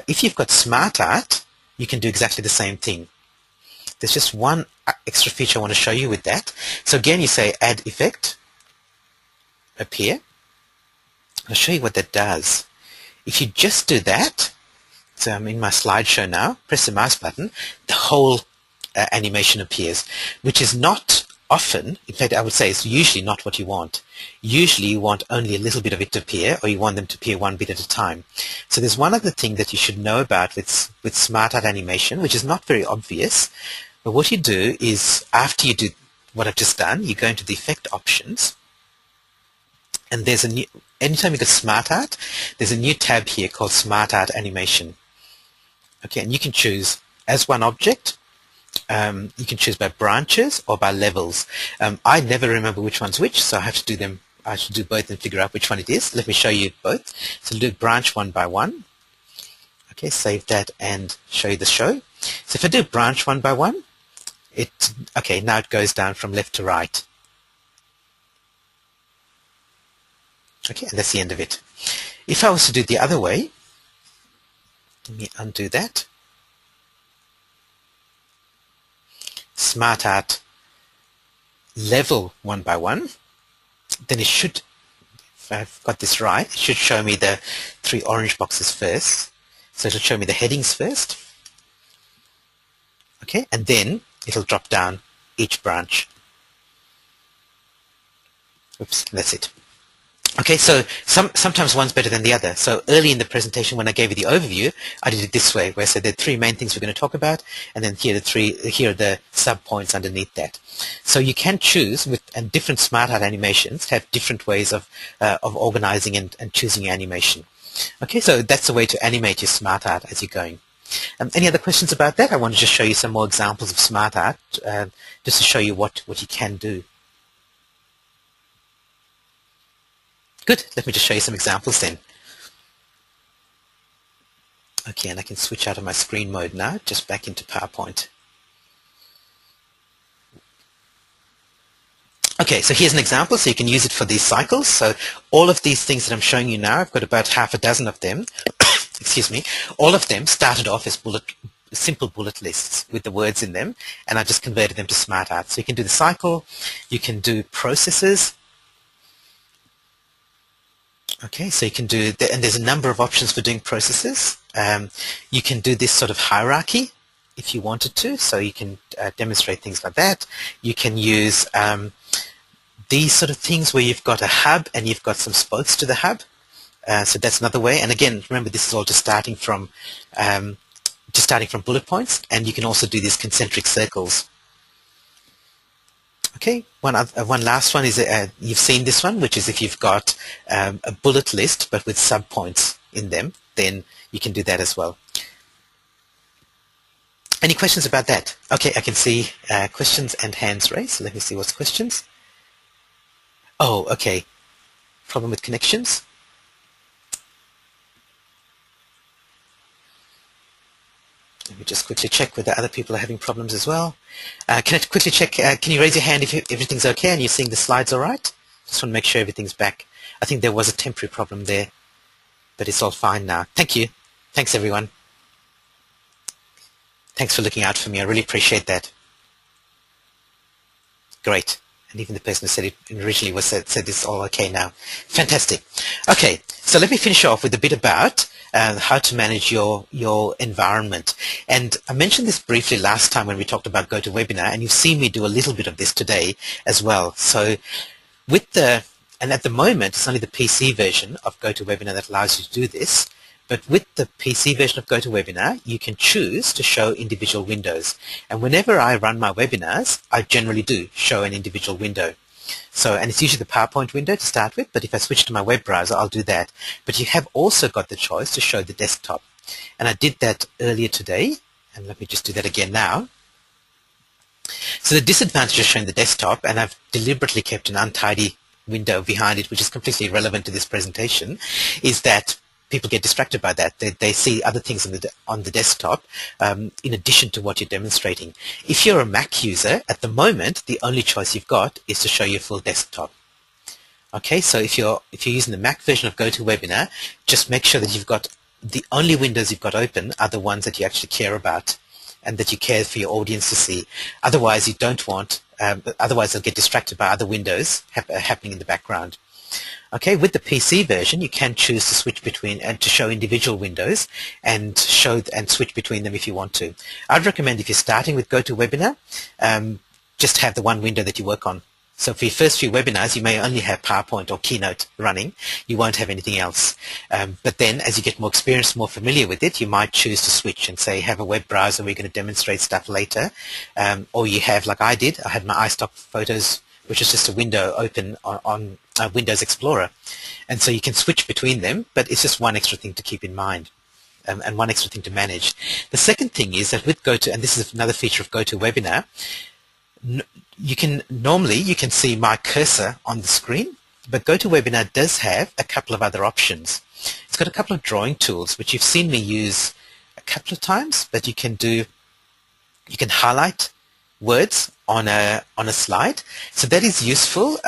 if you've got Smart Art, you can do exactly the same thing. There's just one extra feature I want to show you with that. So again, you say Add Effect, Appear. I'll show you what that does. If you just do that, so I'm in my slideshow now, press the mouse button, the whole animation appears, which is not often, in fact I would say it's usually not what you want. Usually you want only a little bit of it to appear, or you want them to appear one bit at a time. So there's one other thing that you should know about with Smart Art animation, which is not very obvious, but what you do is, after you do what I've just done, you go into the effect options, and there's a new, anytime you go Smart Art, there's a new tab here called Smart Art Animation. Okay, and you can choose as one object. You can choose by branches or by levels. I never remember which one's which, so I have to do them. I should do both and figure out which one it is. Let me show you both. So do branch one by one. Okay, save that and show you the show. So if I do branch one by one, okay, now it goes down from left to right. Okay, and that's the end of it. If I was to do it the other way, let me undo that. Smart Art level one by one, then it should, if I've got this right, it should show me the three orange boxes first. So it'll show me the headings first. Okay, and then it'll drop down each branch. Oops, that's it. Okay, so sometimes one's better than the other. So early in the presentation, when I gave you the overview, I did it this way, where I said there are three main things we're going to talk about, and then here are the sub-points underneath that. So you can choose, and different Smart Art animations have different ways of organizing and choosing your animation. Okay, so that's the way to animate your Smart Art as you're going. Any other questions about that? I want to just show you some more examples of Smart Art, just to show you what you can do. Good. Let me just show you some examples then. Okay, and I can switch out of my screen mode now, just back into PowerPoint. Okay, so here's an example, so you can use it for these cycles. So all of these things that I'm showing you now, I've got about half a dozen of them. Excuse me. All of them started off as simple bullet lists with the words in them, and I just converted them to Smart Art. So you can do the cycle, you can do processes. Okay, so you can do, and there's a number of options for doing processes. You can do this sort of hierarchy if you wanted to, so you can demonstrate things like that. You can use these sort of things where you've got a hub and you've got some spokes to the hub. So that's another way. And again, remember, this is all just starting from bullet points, and you can also do these concentric circles. Okay, one last one is, you've seen this one, which is if you've got a bullet list but with sub-points in them, then you can do that as well. Any questions about that? Okay, I can see questions and hands raised. Let me see what's questions. Oh, okay. Problem with connections? Let me just quickly check whether other people are having problems as well. Can I quickly check, can you raise your hand if everything's okay and you're seeing the slides all right? Just want to make sure everything's back. I think there was a temporary problem there, but it's all fine now. Thank you. Thanks, everyone. Thanks for looking out for me. I really appreciate that. Great. And even the person who said it originally said this all okay now. Fantastic. Okay, so let me finish off with a bit about how to manage your environment. And I mentioned this briefly last time when we talked about GoToWebinar, and you've seen me do a little bit of this today as well. So and at the moment, it's only the PC version of GoToWebinar that allows you to do this. But with the PC version of GoToWebinar, you can choose to show individual windows. And whenever I run my webinars, I generally do show an individual window. So, and it's usually the PowerPoint window to start with, but if I switch to my web browser, I'll do that. But you have also got the choice to show the desktop. And I did that earlier today, and let me just do that again now. So the disadvantage of showing the desktop, and I've deliberately kept an untidy window behind it, which is completely irrelevant to this presentation, is that people get distracted by that. They see other things on the desktop in addition to what you're demonstrating. If you're a Mac user, at the moment, the only choice you've got is to show your full desktop. Okay, so if you're using the Mac version of GoToWebinar, just make sure that you've got the only windows you've got open are the ones that you actually care about and that you care for your audience to see. Otherwise, you don't want. Otherwise, they'll get distracted by other windows happening in the background. Okay, with the PC version, you can choose to switch between and to show individual windows and switch between them if you want to. I'd recommend if you're starting with GoToWebinar, just have the one window that you work on. So for your first few webinars, you may only have PowerPoint or Keynote running. You won't have anything else. But then as you get more experienced, more familiar with it, you might choose to switch and say, have a web browser where you're going to demonstrate stuff later. Or you have, like I did, I had my iStock Photos, which is just a window open on Windows Explorer. And so you can switch between them, but it's just one extra thing to keep in mind. And one extra thing to manage. The second thing is that with and this is another feature of GoToWebinar, you can see my cursor on the screen, but GoToWebinar does have a couple of other options. It's got a couple of drawing tools, which you've seen me use a couple of times, but you can highlight words on a slide. So that is useful.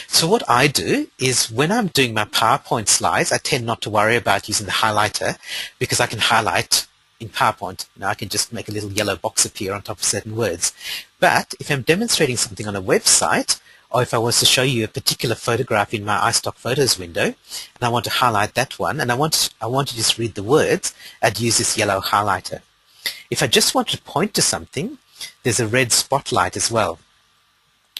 So what I do is when I'm doing my PowerPoint slides, I tend not to worry about using the highlighter because I can highlight in PowerPoint. Now I can just make a little yellow box appear on top of certain words. But if I'm demonstrating something on a website, or if I was to show you a particular photograph in my iStock Photos window, and I want to highlight that one, and I want to just read the words, I'd use this yellow highlighter. If I just want to point to something, there's a red spotlight as well,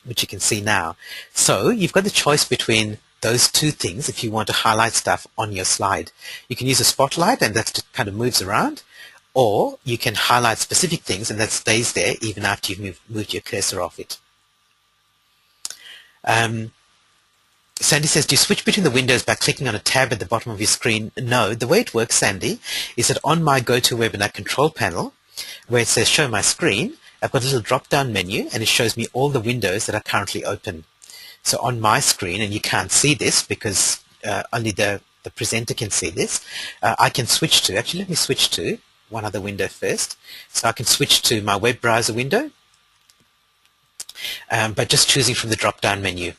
which you can see now. So you've got the choice between those two things if you want to highlight stuff on your slide. You can use a spotlight and that kind of moves around, or you can highlight specific things and that stays there even after you've moved your cursor off it. Sandy says, do you switch between the windows by clicking on a tab at the bottom of your screen? No, the way it works, Sandy, is that on my GoToWebinar control panel, where it says show my screen, I've got a little drop-down menu and it shows me all the windows that are currently open. So on my screen, and you can't see this because only the presenter can see this, I can switch to, actually let me switch to one other window first. So I can switch to my web browser window by just choosing from the drop-down menu.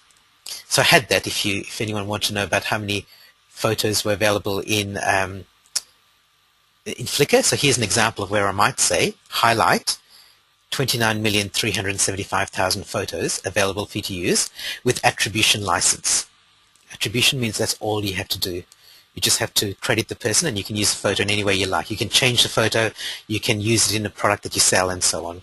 So I had that if anyone wants to know about how many photos were available in Flickr. So here's an example of where I might say highlight 29,375,000 photos available for you to use with attribution license. Attribution means that's all you have to do. You just have to credit the person and you can use the photo in any way you like. You can change the photo, you can use it in a product that you sell and so on.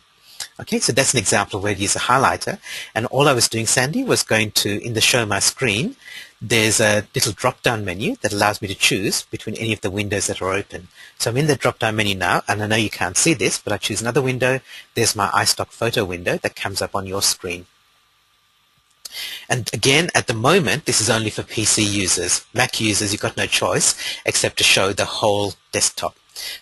Okay, so that's an example of where you use a highlighter. And all I was doing, Sandy, was going to, in the show my screen, there's a little drop-down menu that allows me to choose between any of the windows that are open. So I'm in the drop-down menu now, and I know you can't see this, but I choose another window. There's my iStock photo window that comes up on your screen. And again, at the moment, this is only for PC users. Mac users, you've got no choice except to show the whole desktop.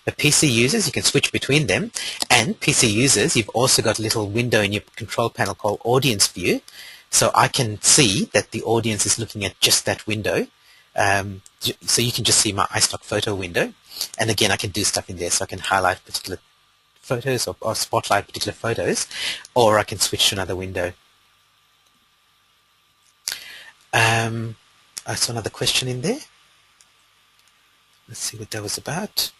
But PC users, you can switch between them. And PC users, you've also got a little window in your control panel called Audience View. So I can see that the audience is looking at just that window. So you can just see my iStock photo window. And again, I can do stuff in there. So I can highlight particular photos or spotlight particular photos, or I can switch to another window. I saw another question in there. Let's see what that was about.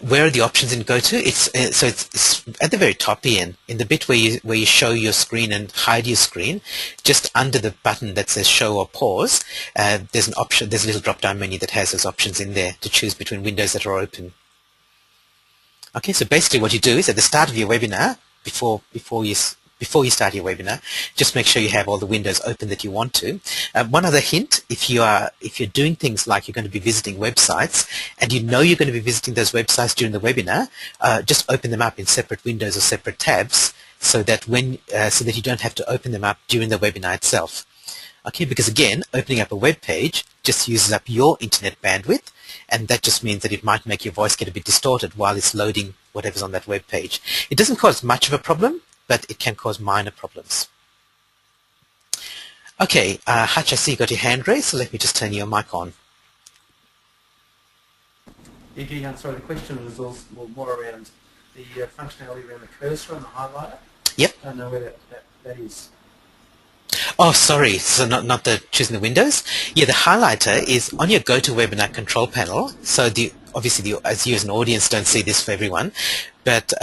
Where are the options in GoTo? It's at the very top, Ian, in the bit where you show your screen and hide your screen. Just under the button that says Show or Pause, there's an option. There's a little drop-down menu that has those options in there to choose between windows that are open. Okay, so basically what you do is at the start of your webinar, before you start your webinar, just make sure you have all the windows open that you want to. One other hint, if you're doing things like you're going to be visiting websites and you know you're going to be visiting those websites during the webinar, just open them up in separate windows or separate tabs so that you don't have to open them up during the webinar itself. Okay, because again, opening up a web page just uses up your internet bandwidth, and that just means that it might make your voice get a bit distorted while it's loading whatever's on that web page. It doesn't cause much of a problem, but it can cause minor problems. Okay, Hutch, I see you got your hand raised, so let me just turn your mic on. Yeah, sorry, the question was also more around the functionality around the cursor and the highlighter. Yep. I don't know where that is. Oh, sorry, so not the choosing the windows? Yeah, the highlighter is on your GoToWebinar control panel. So obviously, as you as an audience don't see this for everyone, but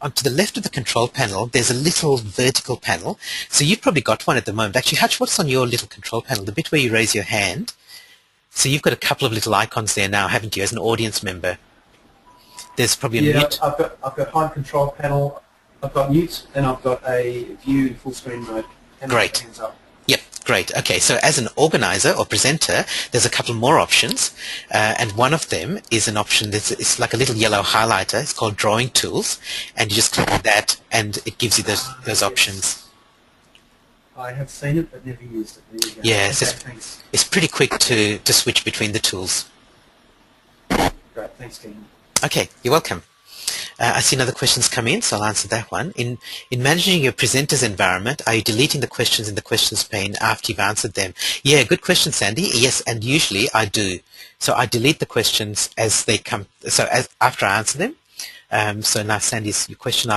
onto the left of the control panel, there's a little vertical panel. So you've probably got one at the moment. Actually, Hutch, what's on your little control panel? The bit where you raise your hand. So you've got a couple of little icons there now, haven't you, as an audience member? There's probably a mute. I've got hide control panel, I've got mute, and I've got a view full screen mode. And Great. hands up. Yep, great. Okay, so as an organizer or presenter, there's a couple more options, and one of them is an option it's like a little yellow highlighter. It's called Drawing Tools, and you just click on that, and it gives you those options. I have seen it, but never used it. There you go. Yes, Okay, thanks. it's pretty quick to switch between the tools. Great, thanks, Keegan. Okay, you're welcome. I see another question's come in, so I'll answer that one. In managing your presenter's environment, are you deleting the questions in the questions pane after you've answered them? Yeah, good question, Sandy. Yes, and usually I do. So I delete the questions as they come, after I answer them. So now, Sandy's your question,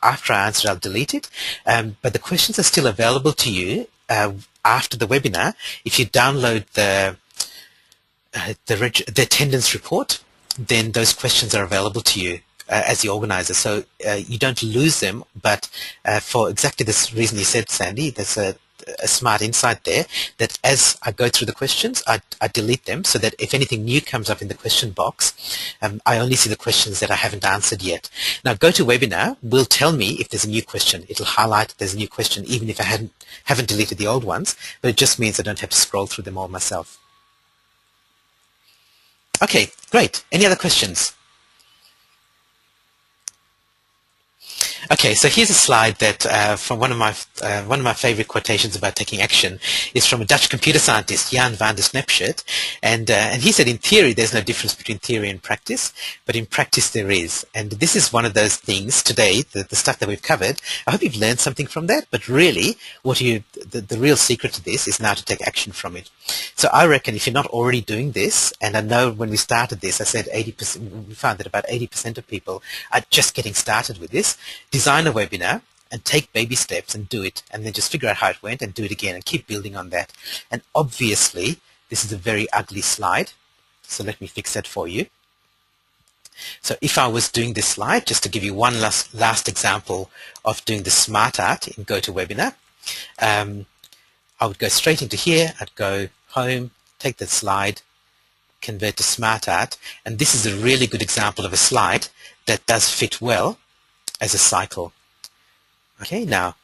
after I answer, I'll delete it. But the questions are still available to you after the webinar if you download the attendance report. Then those questions are available to you as the organizer. So you don't lose them, but for exactly this reason you said, Sandy, there's a smart insight there that as I go through the questions, I delete them so that if anything new comes up in the question box, I only see the questions that I haven't answered yet. Now, GoToWebinar will tell me if there's a new question. It'll highlight there's a new question even if I haven't deleted the old ones, but it just means I don't have to scroll through them all myself. Okay, great. Any other questions? Okay, so here's a slide that from one of my favorite quotations about taking action is from a Dutch computer scientist, Jan van der Snapshot, and he said, in theory, there's no difference between theory and practice, but in practice there is. And this is one of those things today, the stuff that we've covered. I hope you've learned something from that, but really, the real secret to this is now to take action from it. So I reckon if you're not already doing this, and I know when we started this, I said 80%, we found that about 80% of people are just getting started with this. Design a webinar and take baby steps and do it, and then just figure out how it went and do it again and keep building on that. And obviously, this is a very ugly slide, so let me fix that for you. So if I was doing this slide, just to give you one last example of doing the smart art in GoToWebinar, I would go straight into here, I'd go home, take the slide, convert to smart art, and this is a really good example of a slide that does fit well as a cycle. Okay, now,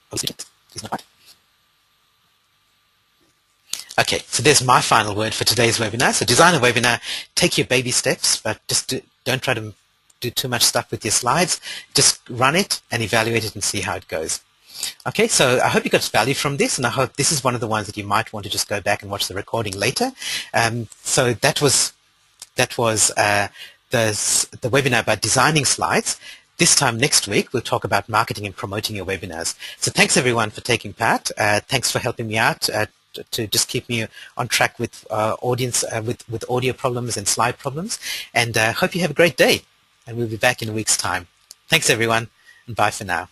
okay, so there's my final word for today's webinar. So design a webinar, take your baby steps, but just don't try to do too much stuff with your slides. Just run it and evaluate it and see how it goes. Okay, so I hope you got value from this, and I hope this is one of the ones that you might want to just go back and watch the recording later. So that was the webinar about designing slides. This time next week, we'll talk about marketing and promoting your webinars. So thanks everyone for taking part. Thanks for helping me out to just keep me on track with with audio problems and slide problems. And hope you have a great day. And we'll be back in a week's time. Thanks everyone, and bye for now.